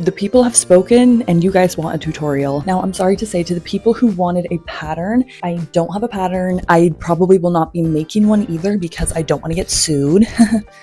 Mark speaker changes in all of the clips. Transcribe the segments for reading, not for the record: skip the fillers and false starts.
Speaker 1: The people have spoken and you guys want a tutorial. Now, I'm sorry to say, to the people who wanted a pattern, I don't have a pattern. I probably will not be making one either because I don't want to get sued.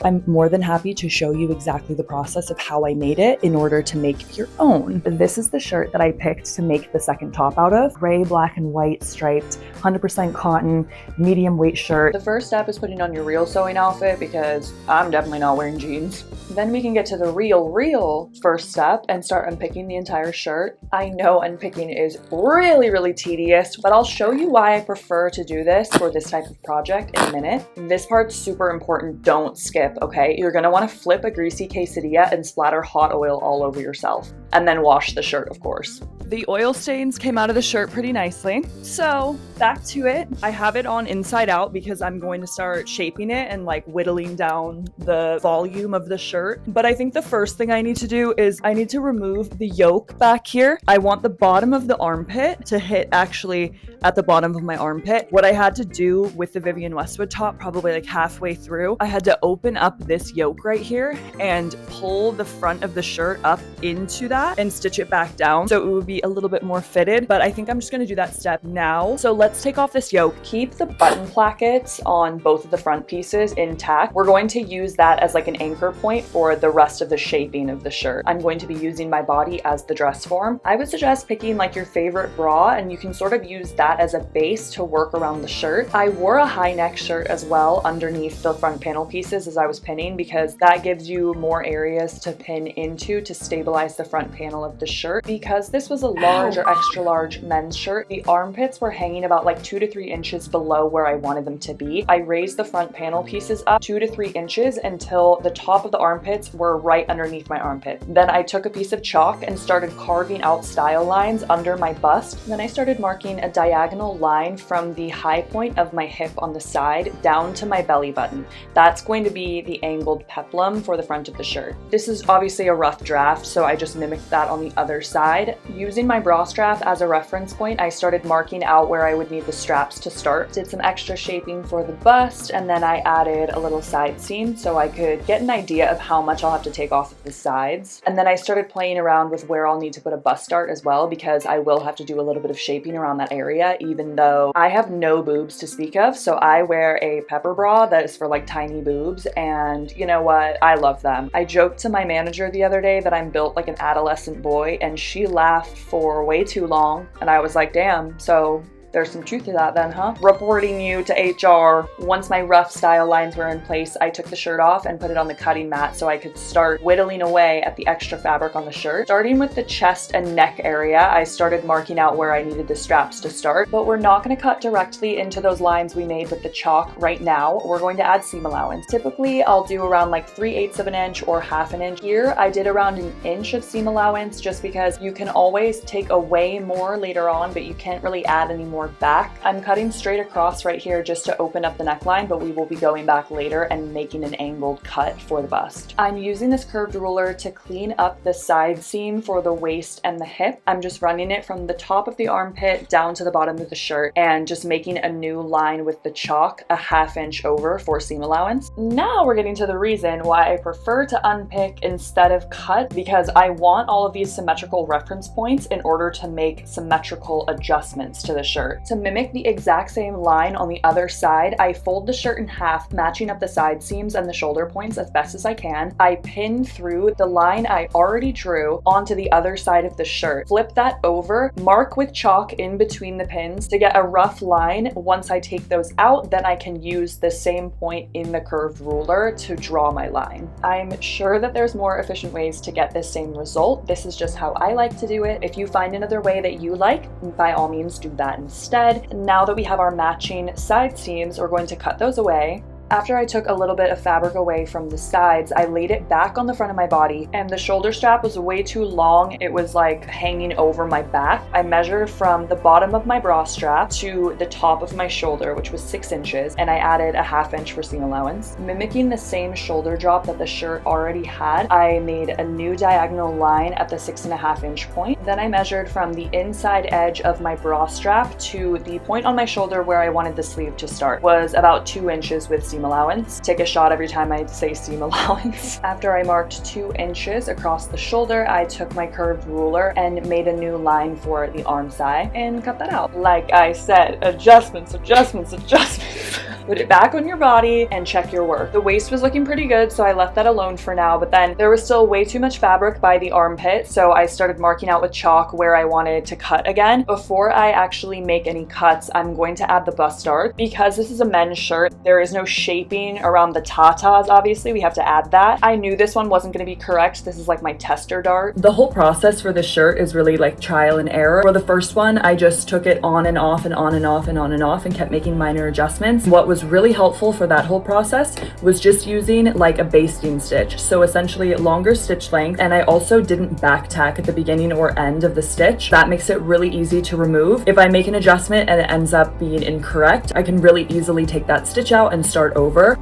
Speaker 1: I'm more than happy to show you exactly the process of how I made it in order to make your own. This is the shirt that I picked to make the second top out of. Gray, black, and white striped, 100% cotton, medium weight shirt. The first step is putting on your real sewing outfit because I'm definitely not wearing jeans. Then we can get to the real first step and start unpicking the entire shirt. I know unpicking is really tedious, but I'll show you why I prefer to do this for this type of project in a minute. This part's super important, don't skip, okay? You're gonna wanna flip a greasy quesadilla and splatter hot oil all over yourself. And then wash the shirt, of course. The oil stains came out of the shirt pretty nicely. So back to it. I have it on inside out because I'm going to start shaping it and like whittling down the volume of the shirt. But I think the first thing I need to do is I need to remove the yoke back here. I want the bottom of the armpit to hit actually at the bottom of my armpit. What I had to do with the Vivienne Westwood top, probably like halfway through, I had to open up this yoke right here and pull the front of the shirt up into that and stitch it back down so it would be a little bit more fitted. But I think I'm just going to do that step now. So let's take off this yoke. Keep the button plackets on both of the front pieces intact. We're going to use that as like an anchor point for the rest of the shaping of the shirt. I'm going to be using my body as the dress form. I would suggest picking like your favorite bra and you can sort of use that as a base to work around the shirt. I wore a high neck shirt as well underneath the front panel pieces as I was pinning because that gives you more areas to pin into to stabilize the front panel of the shirt. Because this was a large or extra large men's shirt, the armpits were hanging about like 2 to 3 inches below where I wanted them to be. I raised the front panel pieces up 2 to 3 inches until the top of the armpits were right underneath my armpit. Then I took a piece of chalk and started carving out style lines under my bust. Then I started marking a diagonal line from the high point of my hip on the side down to my belly button. That's going to be the angled peplum for the front of the shirt. This is obviously a rough draft, so I just mimicked that on the other side. Using my bra strap as a reference point, I started marking out where I would need the straps to start. Did some extra shaping for the bust, and then I added a little side seam so I could get an idea of how much I'll have to take off of the sides. And then I started playing around with where I'll need to put a bust dart as well because I will have to do a little bit of shaping around that area, even though I have no boobs to speak of. So I wear a pepper bra that is for like tiny boobs, and you know what? I love them. I joked to my manager the other day that I'm built like an adolescent boy, and she laughed for way too long, and I was like, damn, so there's some truth to that then, huh? Reporting you to HR. Once my rough style lines were in place, I took the shirt off and put it on the cutting mat so I could start whittling away at the extra fabric on the shirt. Starting with the chest and neck area, I started marking out where I needed the straps to start, but we're not going to cut directly into those lines we made with the chalk right now. We're going to add seam allowance. Typically, I'll do around like 3/8 of an inch or 1/2 an inch. Here, I did around 1 inch of seam allowance just because you can always take away more later on, but you can't really add any more back. I'm cutting straight across right here just to open up the neckline, but we will be going back later and making an angled cut for the bust. I'm using this curved ruler to clean up the side seam for the waist and the hip. I'm just running it from the top of the armpit down to the bottom of the shirt and just making a new line with the chalk 1/2 inch over for seam allowance. Now we're getting to the reason why I prefer to unpick instead of cut, because I want all of these symmetrical reference points in order to make symmetrical adjustments to the shirt. To mimic the exact same line on the other side, I fold the shirt in half, matching up the side seams and the shoulder points as best as I can. I pin through the line I already drew onto the other side of the shirt. Flip that over, mark with chalk in between the pins to get a rough line. Once I take those out, then I can use the same point in the curved ruler to draw my line. I'm sure that there's more efficient ways to get this same result. This is just how I like to do it. If you find another way that you like, by all means do that instead. Now that we have our matching side seams, we're going to cut those away. After I took a little bit of fabric away from the sides, I laid it back on the front of my body, and the shoulder strap was way too long. It was like hanging over my back. I measured from the bottom of my bra strap to the top of my shoulder, which was 6 inches, and I added 1/2 inch for seam allowance. Mimicking the same shoulder drop that the shirt already had, I made a new diagonal line at the 6.5 inch point. Then I measured from the inside edge of my bra strap to the point on my shoulder where I wanted the sleeve to start, was about 2 inches with seam seam allowance. Take a shot every time I say seam allowance. After I marked 2 inches across the shoulder, I took my curved ruler and made a new line for the arm side and cut that out. Like I said, adjustments, adjustments, adjustments. Put it back on your body and check your work. The waist was looking pretty good, so I left that alone for now, but then there was still way too much fabric by the armpit, so I started marking out with chalk where I wanted to cut again. Before I actually make any cuts, I'm going to add the bust dart. Because this is a men's shirt, there is no shaping around the tatas, obviously, we have to add that. I knew this one wasn't going to be correct. This is like my tester dart. The whole process for this shirt is really like trial and error. For the first one, I just took it on and off and on and off and on and off and kept making minor adjustments. What was really helpful for that whole process was just using like a basting stitch. So essentially longer stitch length, and I also didn't back tack at the beginning or end of the stitch. That makes it really easy to remove. If I make an adjustment and it ends up being incorrect, I can really easily take that stitch out and start over.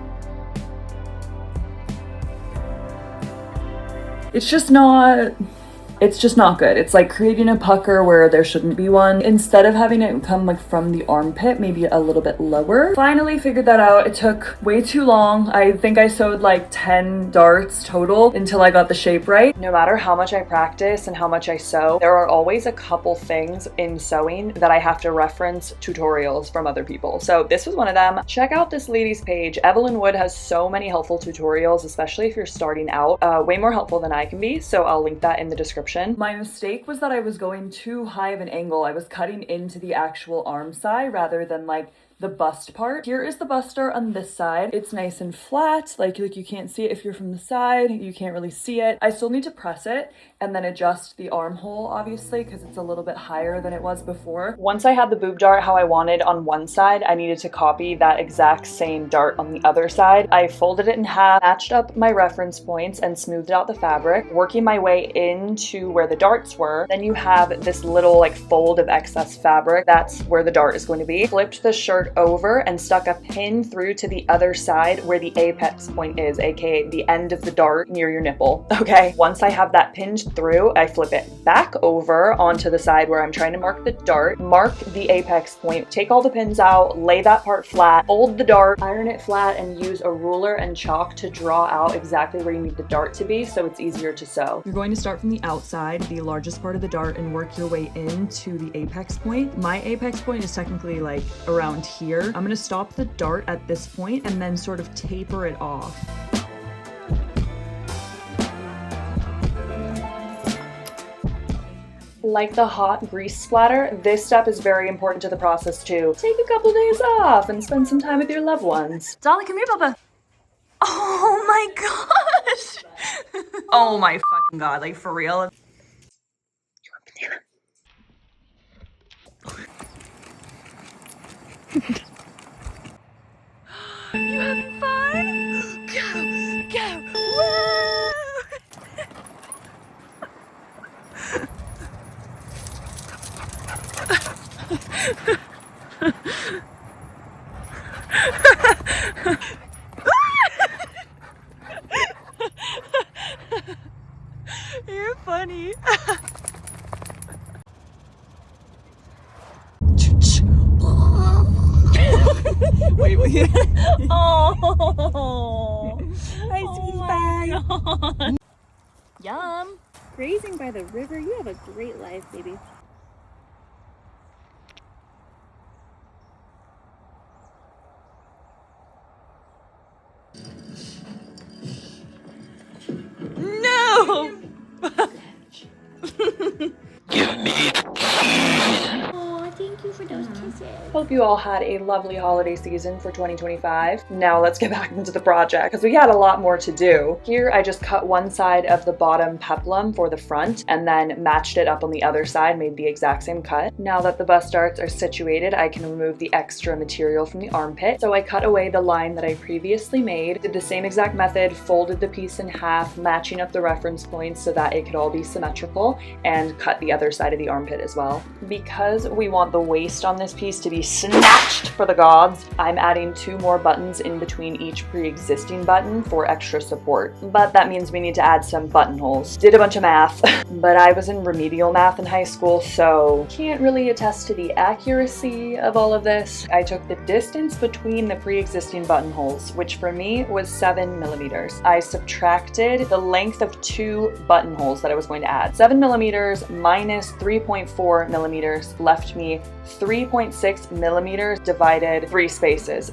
Speaker 1: It's just not good. It's like creating a pucker where there shouldn't be one. Instead of having it come like from the armpit, maybe a little bit lower. Finally figured that out. It took way too long. I think I sewed like 10 darts total until I got the shape right. No matter how much I practice and how much I sew, there are always a couple things in sewing that I have to reference tutorials from other people. So this was one of them. Check out this lady's page. Evelyn Wood has so many helpful tutorials, especially if you're starting out. Way more helpful than I can be. So I'll link that in the description. My mistake was that I was going too high of an angle. I was cutting into the actual arm side rather than like the bust part. Here is the bust dart on this side. It's nice and flat, like you can't see it if you're from the side, you can't really see it. I still need to press it and then adjust the armhole, obviously, because it's a little bit higher than it was before. Once I had the boob dart how I wanted on one side, I needed to copy that exact same dart on the other side. I folded it in half, matched up my reference points, and smoothed out the fabric, working my way into where the darts were. Then you have this little like fold of excess fabric. That's where the dart is going to be. Flipped the shirt over and stuck a pin through to the other side where the apex point is, aka the end of the dart near your nipple. Okay, once I have that pinned through, I flip it back over onto the side where I'm trying to mark the dart, mark the apex point, take all the pins out, lay that part flat, fold the dart, iron it flat, and use a ruler and chalk to draw out exactly where you need the dart to be so it's easier to sew. You're going to start from the outside, the largest part of the dart, and work your way into the apex point. My apex point is technically like around here. I'm gonna stop the dart at this point and then sort of taper it off. Like the hot grease splatter, this step is very important to the process too. Take a couple days off and spend some time with your loved ones. Dolly, come here, Papa. Oh my gosh! Oh my fucking god, like for real. You want banana? You having fun? Go, go, woo! You're funny. Wait. Oh. Hi, sweetie pie. Yum.
Speaker 2: Grazing by the river, you have a great life, baby.
Speaker 1: No!
Speaker 3: Give me
Speaker 2: Oh, thank you for those kisses.
Speaker 1: Hope you all had a lovely holiday season for 2025. Now let's get back into the project because we had a lot more to do. Here I just cut one side of the bottom peplum for the front and then matched it up on the other side, made the exact same cut. Now that the bust darts are situated, I can remove the extra material from the armpit. So I cut away the line that I previously made, did the same exact method, folded the piece in half, matching up the reference points so that it could all be symmetrical, and cut the other side of the armpit as well. Because we want the waist waist on this piece to be snatched for the gods. I'm adding 2 more buttons in between each pre-existing button for extra support. But that means we need to add some buttonholes. Did a bunch of math, but I was in remedial math in high school, so can't really attest to the accuracy of all of this. I took the distance between the pre-existing buttonholes, which for me was 7 millimeters. I subtracted the length of 2 buttonholes that I was going to add. 7 millimeters minus 3.4 millimeters left me 3.6 millimeters divided 3 spaces.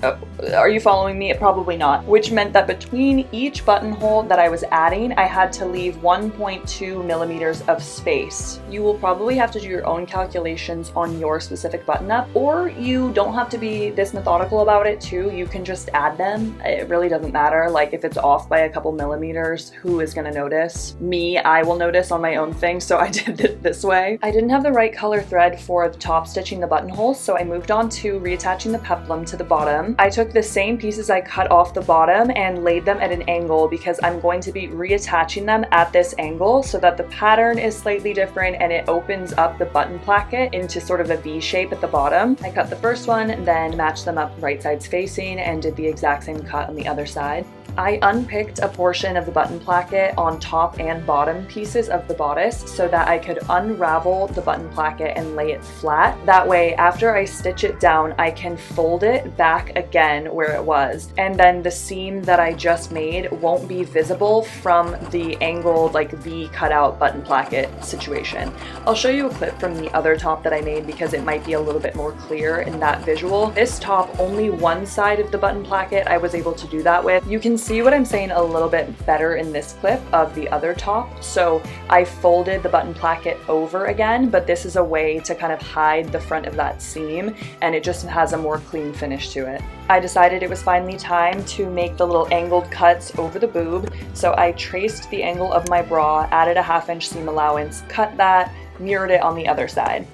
Speaker 1: Are you following me? Probably not. Which meant that between each buttonhole that I was adding, I had to leave 1.2 millimeters of space. You will probably have to do your own calculations on your specific button up, or you don't have to be this methodical about it too. You can just add them. It really doesn't matter. Like if it's off by a couple millimeters, who is gonna notice? Me, I will notice on my own thing, so I did it this way. I didn't have the right color thread for the top stitching the buttonholes, so I moved on to reattaching the peplum to the bottom. I took the same pieces I cut off the bottom and laid them at an angle because I'm going to be reattaching them at this angle so that the pattern is slightly different and it opens up the button placket into sort of a V shape at the bottom. I cut the first one, then matched them up right sides facing and did the exact same cut on the other side. I unpicked a portion of the button placket on top and bottom pieces of the bodice so that I could unravel the button placket and lay it flat. That way, after I stitch it down, I can fold it back again where it was. And then the seam that I just made won't be visible from the angled like V cutout button placket situation. I'll show you a clip from the other top that I made because it might be a little bit more clear in that visual. This top, only one side of the button placket I was able to do that with. You can see what I'm saying a little bit better in this clip of the other top. So I folded the button placket over again, but this is a way to kind of hide the front of that seam and it just has a more clean finish to it. I decided it was finally time to make the little angled cuts over the boob. So I traced the angle of my bra, added a 1/2 inch seam allowance, cut that, mirrored it on the other side.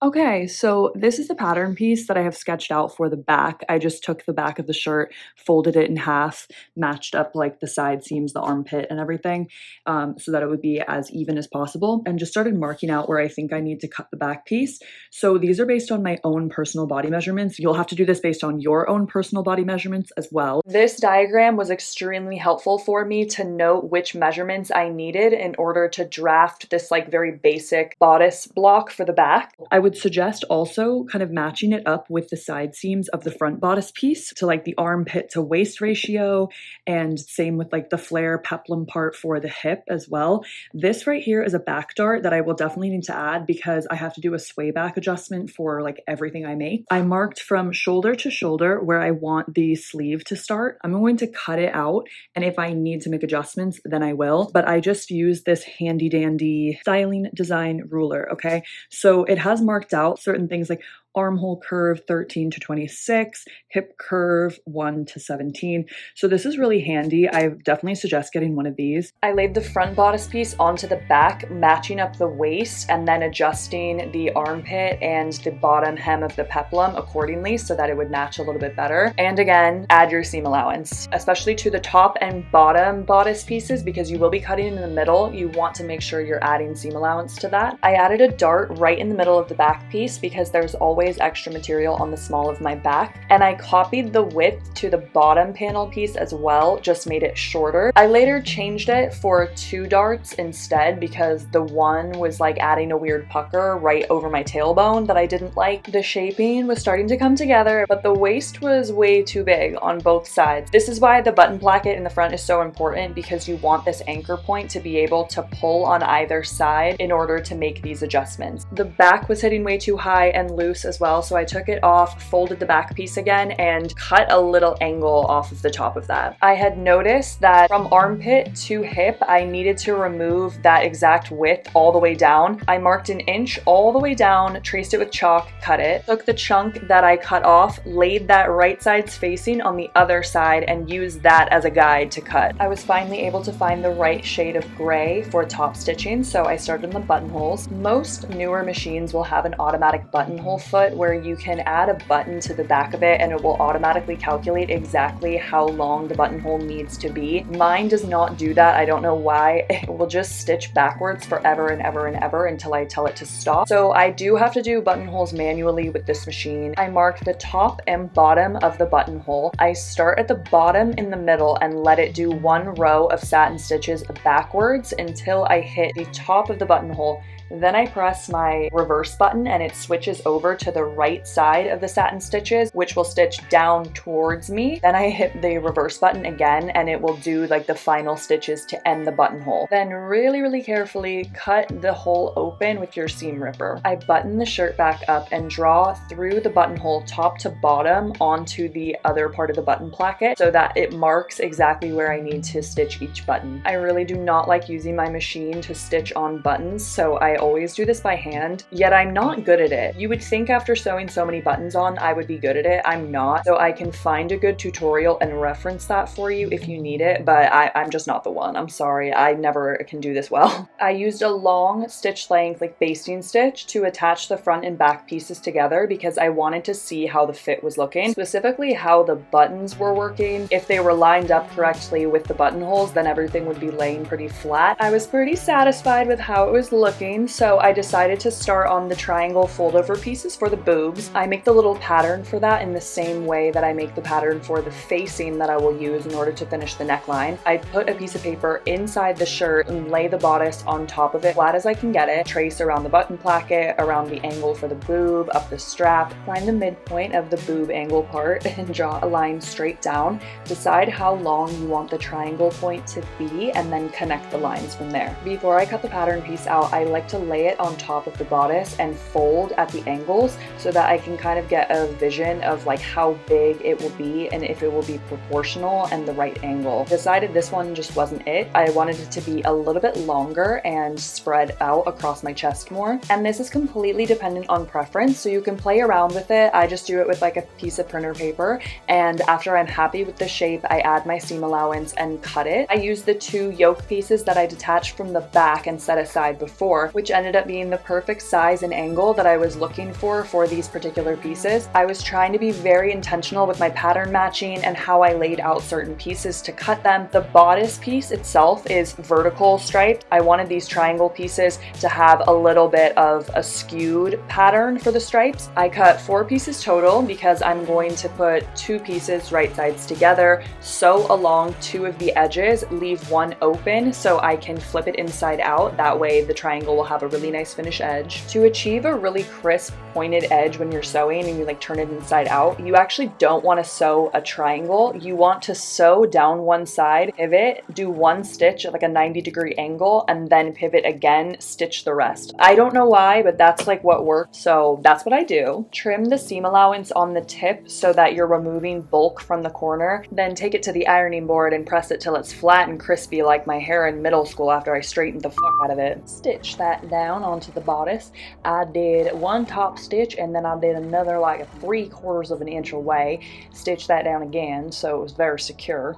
Speaker 1: Okay, so this is the pattern piece that I have sketched out for the back. I just took the back of the shirt, folded it in half, matched up like the side seams, the armpit and everything, so that it would be as even as possible, and just started marking out where I think I need to cut the back piece. So these are based on my own personal body measurements. You'll have to do this based on your own personal body measurements as well. This diagram was extremely helpful for me to note which measurements I needed in order to draft this like very basic bodice block for the back. I would suggest also kind of matching it up with the side seams of the front bodice piece to like the armpit to waist ratio, and same with like the flare peplum part for the hip as well. This right here is a back dart that I will definitely need to add because I have to do a sway back adjustment for like everything I make. I marked from shoulder to shoulder where I want the sleeve to start. I'm going to cut it out, and if I need to make adjustments, then I will, but I just use this handy dandy styling design ruler, okay? So it has marked out certain things like armhole curve 13 to 26, hip curve 1 to 17. So this is really handy. I definitely suggest getting one of these. I laid the front bodice piece onto the back, matching up the waist and then adjusting the armpit and the bottom hem of the peplum accordingly so that it would match a little bit better. And again, add your seam allowance, especially to the top and bottom bodice pieces, because you will be cutting in the middle. You want to make sure you're adding seam allowance to that. I added a dart right in the middle of the back piece because there's always extra material on the small of my back, and I copied the width to the bottom panel piece as well, just made it shorter. I later changed it for 2 darts instead because the one was like adding a weird pucker right over my tailbone that I didn't like. The shaping was starting to come together, but the waist was way too big on both sides. This is why the button placket in the front is so important, because you want this anchor point to be able to pull on either side in order to make these adjustments. The back was hitting way too high and loose as well, so I took it off, folded the back piece again, and cut a little angle off of the top of that. I had noticed that from armpit to hip, I needed to remove that exact width all the way down. I marked 1 inch all the way down, traced it with chalk, cut it, took the chunk that I cut off, laid that right sides facing on the other side, and used that as a guide to cut. I was finally able to find the right shade of gray for top stitching, so I started on the buttonholes. Most newer machines will have an automatic buttonhole foot foot where you can add a button to the back of it and it will automatically calculate exactly how long the buttonhole needs to be. Mine does not do that. I don't know why. It will just stitch backwards forever and ever and ever until I tell it to stop. So I do have to do buttonholes manually with this machine. I mark the top and bottom of the buttonhole. I start at the bottom in the middle and let it do one row of satin stitches backwards until I hit the top of the buttonhole. Then I press my reverse button and it switches over to the right side of the satin stitches, which will stitch down towards me. Then I hit the reverse button again and it will do like the final stitches to end the buttonhole. Then really carefully cut the hole open with your seam ripper. I button the shirt back up and draw through the buttonhole top to bottom onto the other part of the button placket so that it marks exactly where I need to stitch each button. I really do not like using my machine to stitch on buttons, so I always do this by hand, yet I'm not good at it. You would think after sewing so many buttons on, I would be good at it. I'm not, so I can find a good tutorial and reference that for you if you need it, but I'm just not the one. I'm sorry, I never can do this well. I used a long stitch length, like basting stitch, to attach the front and back pieces together because I wanted to see how the fit was looking, specifically how the buttons were working. If they were lined up correctly with the buttonholes, then everything would be laying pretty flat. I was pretty satisfied with how it was looking, so I decided to start on the triangle fold over pieces for the boobs. I make the little pattern for that in the same way that I make the pattern for the facing that I will use in order to finish the neckline. I put a piece of paper inside the shirt and lay the bodice on top of it, flat as I can get it, trace around the button placket, around the angle for the boob, up the strap, find the midpoint of the boob angle part and draw a line straight down. Decide how long you want the triangle point to be and then connect the lines from there. Before I cut the pattern piece out, I like to lay it on top of the bodice and fold at the angles so that I can kind of get a vision of like how big it will be and if it will be proportional and the right angle. Decided this one just wasn't it. I wanted it to be a little bit longer and spread out across my chest more. And this is completely dependent on preference, so you can play around with it. I just do it with like a piece of printer paper, and after I'm happy with the shape, I add my seam allowance and cut it. I use the two yoke pieces that I detached from the back and set aside before, which ended up being the perfect size and angle that I was looking for these particular pieces. I was trying to be very intentional with my pattern matching and how I laid out certain pieces to cut them. The bodice piece itself is vertical striped. I wanted these triangle pieces to have a little bit of a skewed pattern for the stripes. I cut 4 pieces total because I'm going to put 2 pieces right sides together, sew along 2 of the edges, leave 1 open so I can flip it inside out. That way the triangle will have a really nice finish edge. To achieve a really crisp pointed edge when you're sewing and you like turn it inside out, you actually don't want to sew a triangle. You want to sew down one side, pivot, do 1 stitch at like a 90-degree angle, and then pivot again, stitch the rest. I don't know why, but that's like what works, so that's what I do. Trim the seam allowance on the tip so that you're removing bulk from the corner. Then take it to the ironing board and press it till it's flat and crispy like my hair in middle school after I straightened the fuck out of it. Stitch that down onto the bodice. I did 1 top stitch and then I did another like 3/4 of an inch away. Stitch that down again so it was very secure.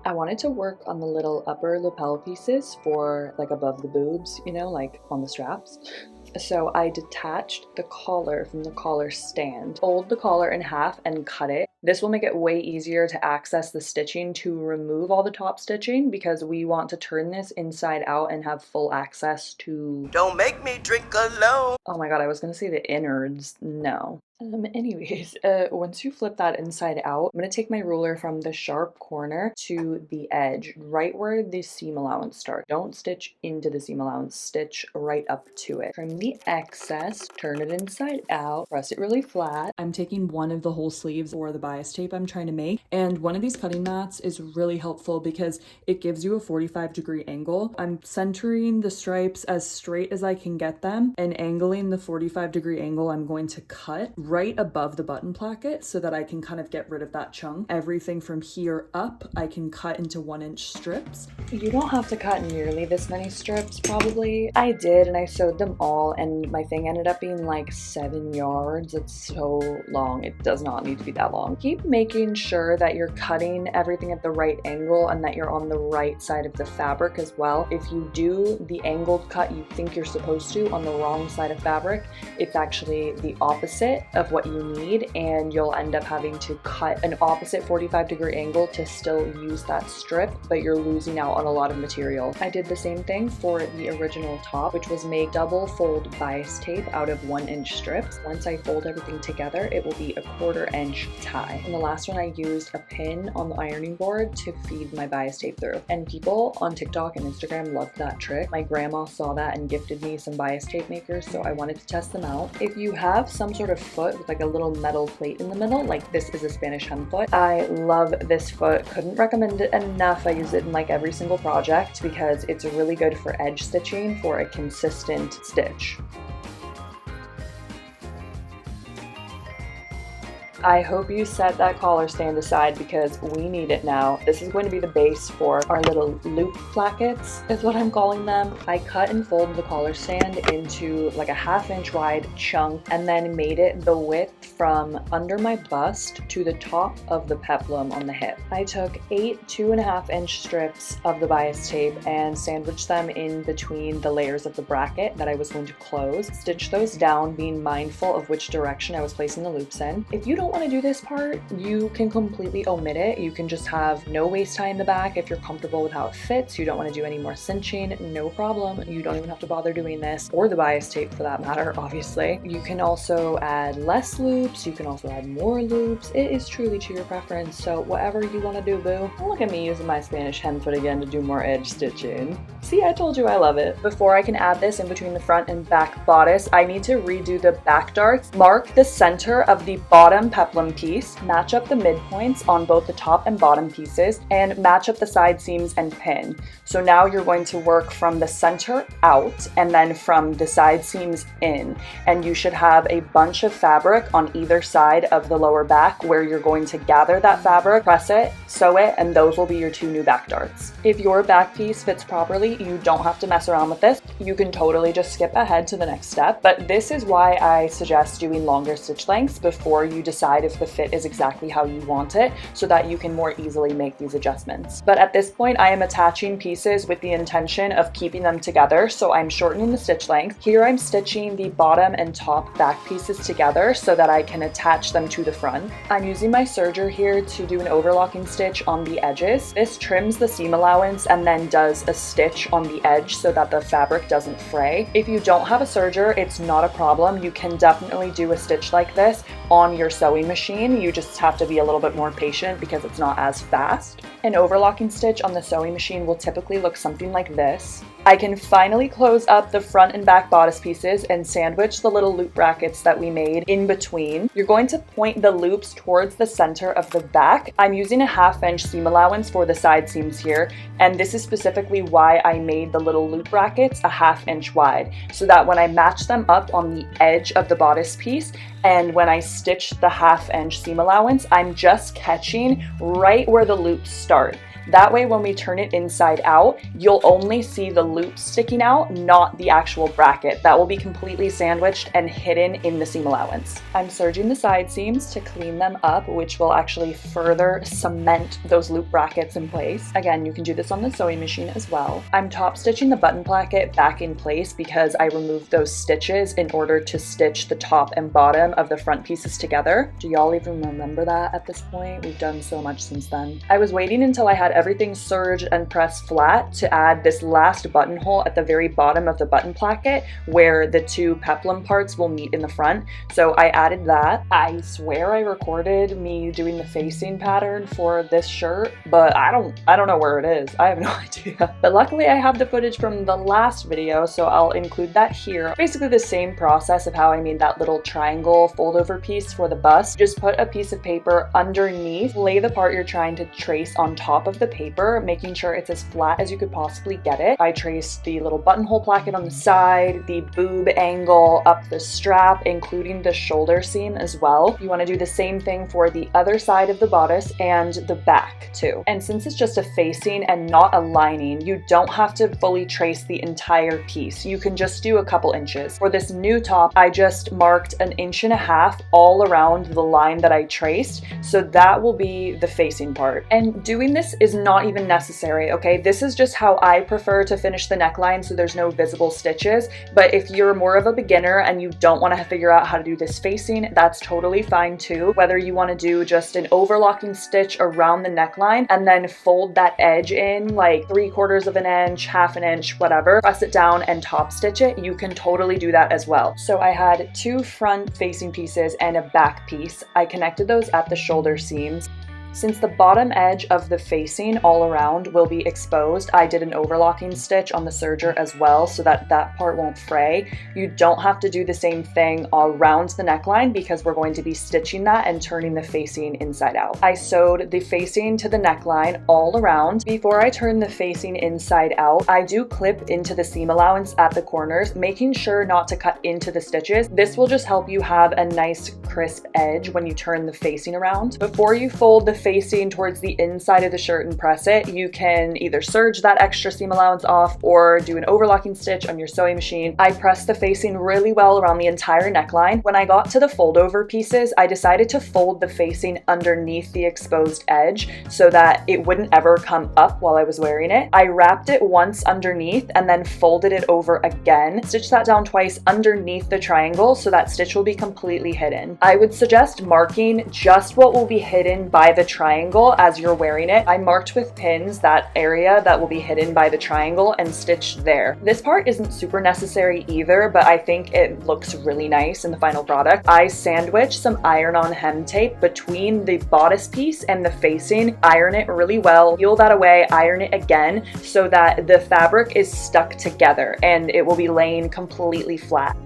Speaker 1: I wanted to work on the little upper lapel pieces for like above the boobs, you know, like on the straps. So I detached the collar from the collar stand, fold the collar in half and cut it. This will make it way easier to access the stitching to remove all the top stitching because we want to turn this inside out and have full access to...
Speaker 3: Don't make me drink alone.
Speaker 1: Oh my god, I was gonna say the innards. No. Anyways, once you flip that inside out, I'm going to take my ruler from the sharp corner to the edge, right where the seam allowance starts. Don't stitch into the seam allowance, stitch right up to it. Trim the excess, turn it inside out, press it really flat. I'm taking one of the whole sleeves or the bias tape I'm trying to make, and one of these cutting mats is really helpful because it gives you a 45-degree angle. I'm centering the stripes as straight as I can get them and angling the 45-degree angle I'm going to cut right above the button placket so that I can kind of get rid of that chunk. Everything from here up, I can cut into 1-inch strips. You don't have to cut nearly this many strips, probably. I did, and I sewed them all, and my thing ended up being like 7 yards. It's so long. It does not need to be that long. Keep making sure that you're cutting everything at the right angle and that you're on the right side of the fabric as well. If you do the angled cut you think you're supposed to on the wrong side of fabric, it's actually the opposite of what you need, and you'll end up having to cut an opposite 45-degree angle to still use that strip, but you're losing out on a lot of material. I did the same thing for the original top, which was make double fold bias tape out of 1-inch strips. Once I fold everything together, it will be a 1/4-inch tie. And the last one, I used a pin on the ironing board to feed my bias tape through. And people on TikTok and Instagram loved that trick. My grandma saw that and gifted me some bias tape makers, so I wanted to test them out. If you have some sort of foot with like a little metal plate in the middle, like this is a Spanish hem foot, I love this foot. Couldn't recommend it enough. I use it in like every single project because it's really good for edge stitching for a consistent stitch. I hope you set that collar stand aside because we need it now. This is going to be the base for our little loop plackets, is what I'm calling them. I cut and folded the collar stand into like a 1/2-inch wide chunk and then made it the width from under my bust to the top of the peplum on the hip. I took 8 2.5-inch strips of the bias tape and sandwiched them in between the layers of the bracket that I was going to close. Stitch those down, being mindful of which direction I was placing the loops in. If you don't want to do this part, you can completely omit it. You can just have no waist tie in the back if you're comfortable with how it fits. You don't want to do any more cinching, no problem. You don't even have to bother doing this, or the bias tape for that matter, obviously. You can also add less loops. You can also add more loops. It is truly to your preference, so whatever you want to do, boo. Look at me using my Spanish hem foot again to do more edge stitching. See, I told you I love it. Before I can add this in between the front and back bodice, I need to redo the back darts. Mark the center of the bottom peplum piece, match up the midpoints on both the top and bottom pieces, and match up the side seams and pin. So now you're going to work from the center out and then from the side seams in, and you should have a bunch of fabric on either side of the lower back where you're going to gather that fabric, press it, sew it, and those will be your 2 new back darts. If your back piece fits properly, you don't have to mess around with this. You can totally just skip ahead to the next step, but this is why I suggest doing longer stitch lengths before you decide if the fit is exactly how you want it, so that you can more easily make these adjustments. But at this point, I am attaching pieces with the intention of keeping them together, so I'm shortening the stitch length. Here I'm stitching the bottom and top back pieces together so that I can attach them to the front. I'm using my serger here to do an overlocking stitch on the edges. This trims the seam allowance and then does a stitch on the edge so that the fabric doesn't fray. If you don't have a serger, it's not a problem. You can definitely do a stitch like this on your sewing machine. You just have to be a little bit more patient because it's not as fast. An overlocking stitch on the sewing machine will typically look something like this. I can finally close up the front and back bodice pieces and sandwich the little loop brackets that we made in between. You're going to point the loops towards the center of the back. I'm using a 1/2-inch seam allowance for the side seams here, and this is specifically why I made the little loop brackets a 1/2-inch wide, so that when I match them up on the edge of the bodice piece and when I stitch the 1/2-inch seam allowance, I'm just catching right where the loops start. That way, when we turn it inside out, you'll only see the loops sticking out, not the actual bracket. That will be completely sandwiched and hidden in the seam allowance. I'm serging the side seams to clean them up, which will actually further cement those loop brackets in place. Again, you can do this on the sewing machine as well. I'm top stitching the button placket back in place because I removed those stitches in order to stitch the top and bottom of the front pieces together. Do y'all even remember that at this point? We've done so much since then. I was waiting until I had everything serged and pressed flat to add this last buttonhole at the very bottom of the button placket where the 2 peplum parts will meet in the front. So I added that. I swear I recorded me doing the facing pattern for this shirt, but I don't know where it is. I have no idea. But luckily I have the footage from the last video, so I'll include that here. Basically the same process of how I made that little triangle fold over piece for the bust. Just put a piece of paper underneath, lay the part you're trying to trace on top of the paper, making sure it's as flat as you could possibly get it. I traced the little buttonhole placket on the side, the boob angle up the strap, including the shoulder seam as well. You want to do the same thing for the other side of the bodice and the back too. And since it's just a facing and not a lining, you don't have to fully trace the entire piece. You can just do a couple inches. For this new top, I just marked 1.5 inches all around the line that I traced, so that will be the facing part. And doing this is not even necessary, okay? This is just how I prefer to finish the neckline, so there's no visible stitches. But if you're more of a beginner and you don't want to figure out how to do this facing, that's totally fine too. Whether you want to do just an overlocking stitch around the neckline and then fold that edge in like 3/4 of an inch, 1/2 inch, whatever, press it down and top stitch it, you can totally do that as well. So I had 2 front facing pieces and a back piece. I connected those at the shoulder seams. Since the bottom edge of the facing all around will be exposed, I did an overlocking stitch on the serger as well so that that part won't fray. You don't have to do the same thing around the neckline because we're going to be stitching that and turning the facing inside out. I sewed the facing to the neckline all around. Before I turn the facing inside out, I do clip into the seam allowance at the corners, making sure not to cut into the stitches. This will just help you have a nice crisp edge when you turn the facing around. Before you fold the facing towards the inside of the shirt and press it, you can either serge that extra seam allowance off or do an overlocking stitch on your sewing machine. I pressed the facing really well around the entire neckline. When I got to the fold over pieces, I decided to fold the facing underneath the exposed edge so that it wouldn't ever come up while I was wearing it. I wrapped it once underneath and then folded it over again. Stitched that down twice underneath the triangle so that stitch will be completely hidden. I would suggest marking just what will be hidden by the triangle as you're wearing it. I marked with pins that area that will be hidden by the triangle and stitched there. This part isn't super necessary either, but I think it looks really nice in the final product. I sandwiched some iron-on hem tape between the bodice piece and the facing, iron it really well, peel that away, iron it again so that the fabric is stuck together and it will be laying completely flat.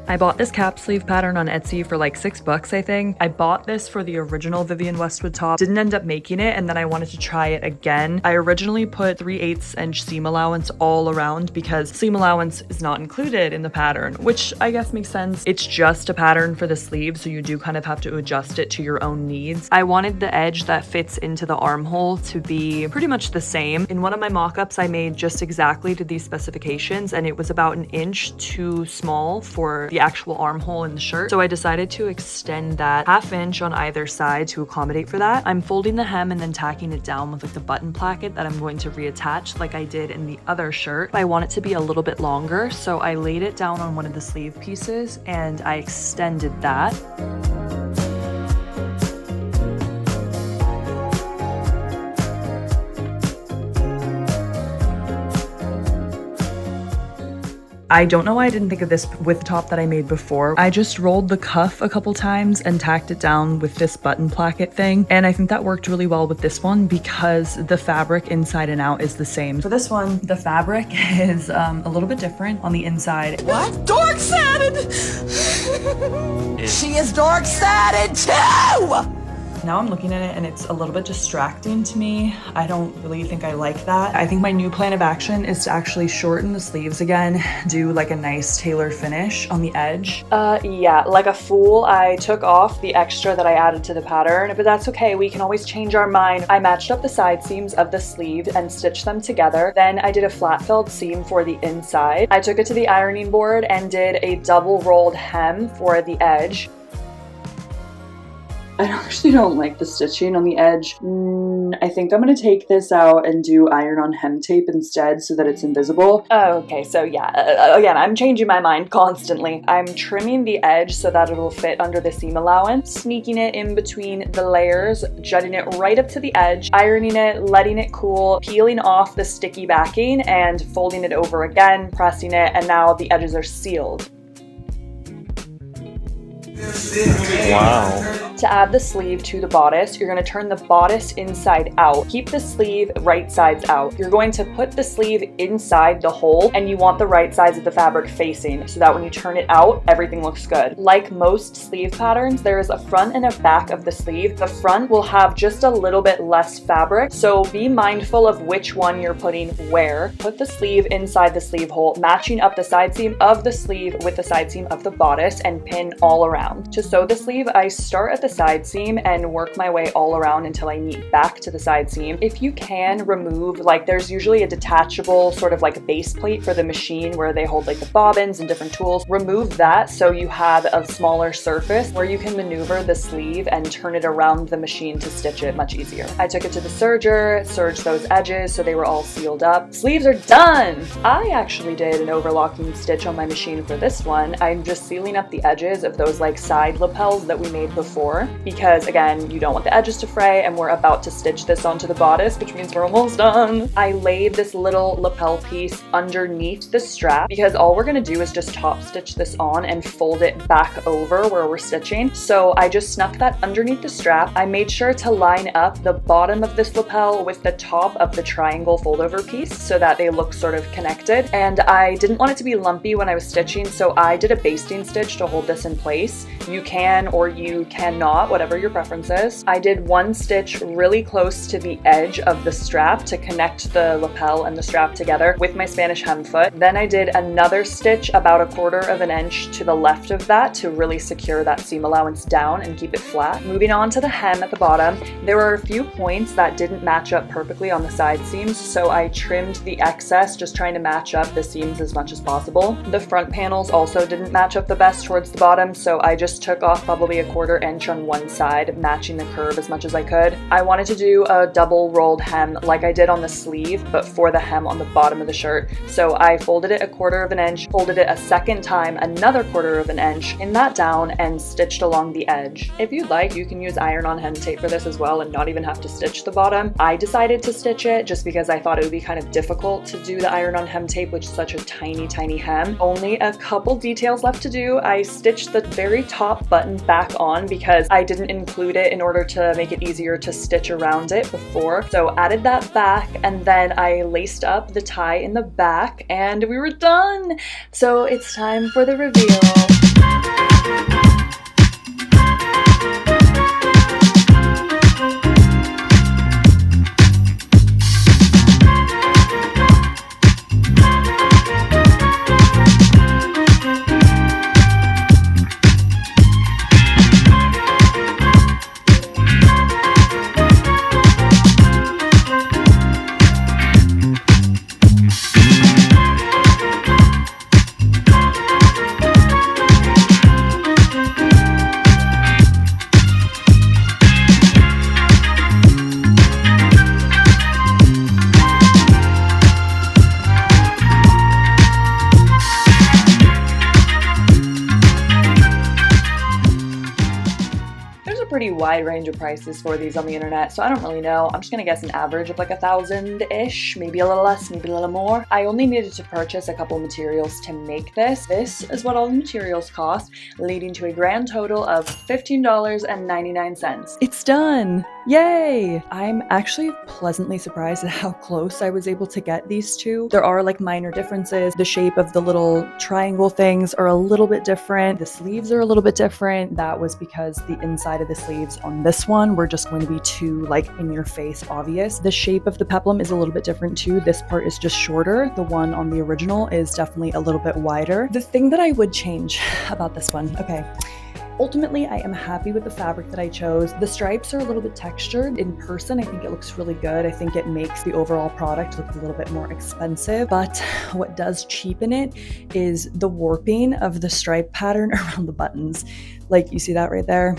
Speaker 1: I bought this cap sleeve pattern on Etsy for like $6, I think. I bought this for the original Vivienne Westwood top, didn't end up making it, and then I wanted to try it again. I originally put 3/8 inch seam allowance all around because seam allowance is not included in the pattern, which I guess makes sense. It's just a pattern for the sleeve, so you do kind of have to adjust it to your own needs. I wanted the edge that fits into the armhole to be pretty much the same. In one of my mock-ups, I made just exactly to these specifications, and it was about 1 inch too small for the actual armhole in the shirt. So I decided to extend that 1/2 inch on either side to accommodate for that. I'm folding the hem and then tacking it down with like the button placket that I'm going to reattach like I did in the other shirt. I want it to be a little bit longer, so I laid it down on one of the sleeve pieces and I extended that. I don't know why I didn't think of this with the top that I made before. I just rolled the cuff a couple times and tacked it down with this button placket thing. And I think that worked really well with this one because the fabric inside and out is the same. For this one, the fabric is a little bit different on the inside.
Speaker 3: What? Dark-sided! She is dark-sided too!
Speaker 1: Now I'm looking at it and it's a little bit distracting to me. I don't really think I like that. I think my new plan of action is to actually shorten the sleeves again, do like a nice tailored finish on the edge. Yeah, like a fool, I took off the extra that I added to the pattern, but that's okay, we can always change our mind. I matched up the side seams of the sleeve and stitched them together. Then I did a flat felled seam for the inside. I took it to the ironing board and did a double rolled hem for the edge. I actually don't like the stitching on the edge. I think I'm gonna take this out and do iron-on hem tape instead so that it's invisible. Okay, so yeah, again, I'm changing my mind constantly. I'm trimming the edge so that it'll fit under the seam allowance, sneaking it in between the layers, jutting it right up to the edge, ironing it, letting it cool, peeling off the sticky backing, and folding it over again, pressing it, and now the edges are sealed.
Speaker 4: Wow.
Speaker 1: To add the sleeve to the bodice, you're going to turn the bodice inside out. Keep the sleeve right sides out. You're going to put the sleeve inside the hole, and you want the right sides of the fabric facing so that when you turn it out, everything looks good. Like most sleeve patterns, there is a front and a back of the sleeve. The front will have just a little bit less fabric, so be mindful of which one you're putting where. Put the sleeve inside the sleeve hole, matching up the side seam of the sleeve with the side seam of the bodice, and pin all around. To sew the sleeve, I start at the side seam and work my way all around until I knit back to the side seam. If you can remove, like there's usually a detachable sort of like base plate for the machine where they hold like the bobbins and different tools, remove that so you have a smaller surface where you can maneuver the sleeve and turn it around the machine to stitch it much easier. I took it to the serger, serged those edges so they were all sealed up. Sleeves are done! I actually did an overlocking stitch on my machine for this one. I'm just sealing up the edges of those like side lapels that we made before because again, you don't want the edges to fray, and we're about to stitch this onto the bodice, which means we're almost done. I laid this little lapel piece underneath the strap because all we're going to do is just top stitch this on and fold it back over where we're stitching. So I just snuck that underneath the strap. I made sure to line up the bottom of this lapel with the top of the triangle fold over piece so that they look sort of connected, and I didn't want it to be lumpy when I was stitching, so I did a basting stitch to hold this in place. You can or you cannot, whatever your preference is. I did one stitch really close to the edge of the strap to connect the lapel and the strap together with my Spanish hem foot. Then I did another stitch about 1/4 of an inch to the left of that to really secure that seam allowance down and keep it flat. Moving on to the hem at the bottom, there were a few points that didn't match up perfectly on the side seams, so I trimmed the excess, just trying to match up the seams as much as possible. The front panels also didn't match up the best towards the bottom, so I just took off probably 1/4 inch on one side, matching the curve as much as I could. I wanted to do a double rolled hem like I did on the sleeve, but for the hem on the bottom of the shirt. So I folded it 1/4 of an inch, folded it a second time, another 1/4 of an inch, pinned that down, and stitched along the edge. If you'd like, you can use iron-on hem tape for this as well and not even have to stitch the bottom. I decided to stitch it just because I thought it would be kind of difficult to do the iron-on hem tape, which is such a tiny hem. Only a couple details left to do. I stitched the very top button back on because I didn't include it in order to make it easier to stitch around it before. So added that back, and then I laced up the tie in the back, and we were done. So it's time for the reveal. Pretty wide range of prices for these on the internet, so I don't really know. I'm just gonna guess an average of like 1,000-ish, maybe a little less, maybe a little more. I only needed to purchase a couple materials to make this. This is what all the materials cost, leading to a grand total of $15.99. It's done! Yay! I'm actually pleasantly surprised at how close I was able to get these two. There are like minor differences. The shape of the little triangle things are a little bit different. The sleeves are a little bit different. That was because the inside of the sleeves on this one were just going to be too like in your face obvious. The shape of the peplum is a little bit different too. This part is just shorter. The one on the original is definitely a little bit wider. The thing that I would change about this one, okay. Ultimately, I am happy with the fabric that I chose. The stripes are a little bit textured. In person, I think it looks really good. I think it makes the overall product look a little bit more expensive, but what does cheapen it is the warping of the stripe pattern around the buttons. Like, you see that right there?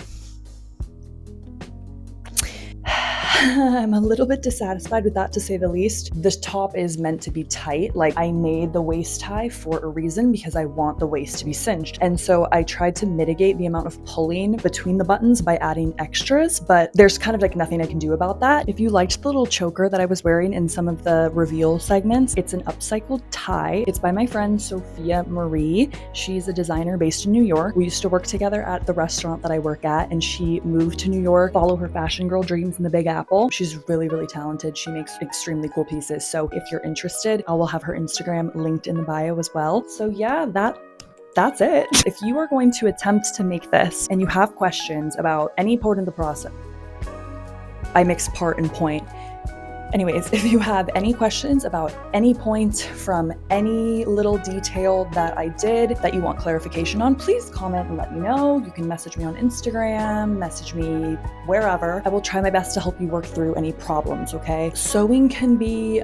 Speaker 1: I'm a little bit dissatisfied with that, to say the least. This top is meant to be tight. Like, I made the waist tie for a reason because I want the waist to be cinched. And so I tried to mitigate the amount of pulling between the buttons by adding extras, but there's kind of like nothing I can do about that. If you liked the little choker that I was wearing in some of the reveal segments, it's an upcycled tie. It's by my friend Sophia Marie. She's a designer based in New York. We used to work together at the restaurant that I work at, and she moved to New York, follow her fashion girl dreams in the Big Apple. She's really, really talented. She makes extremely cool pieces. So if you're interested, I will have her Instagram linked in the bio as well. So yeah, that's it. If you are going to attempt to make this and you have questions about any part of the process, I mix part and point. Anyways, if you have any questions about any point from any little detail that I did that you want clarification on, please comment and let me know. You can message me on Instagram, message me wherever. I will try my best to help you work through any problems, okay? Sewing can be,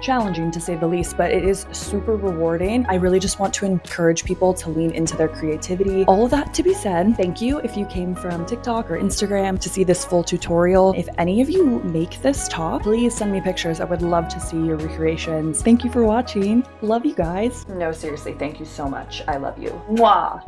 Speaker 1: challenging, to say the least, but it is super rewarding. I really just want to encourage people to lean into their creativity. All of that to be said, thank you if you came from TikTok or Instagram to see this full tutorial. If any of you make this top, please send me pictures. I would love to see your recreations. Thank you for watching. Love you guys. No, seriously, thank you so much. I love you. Mwah!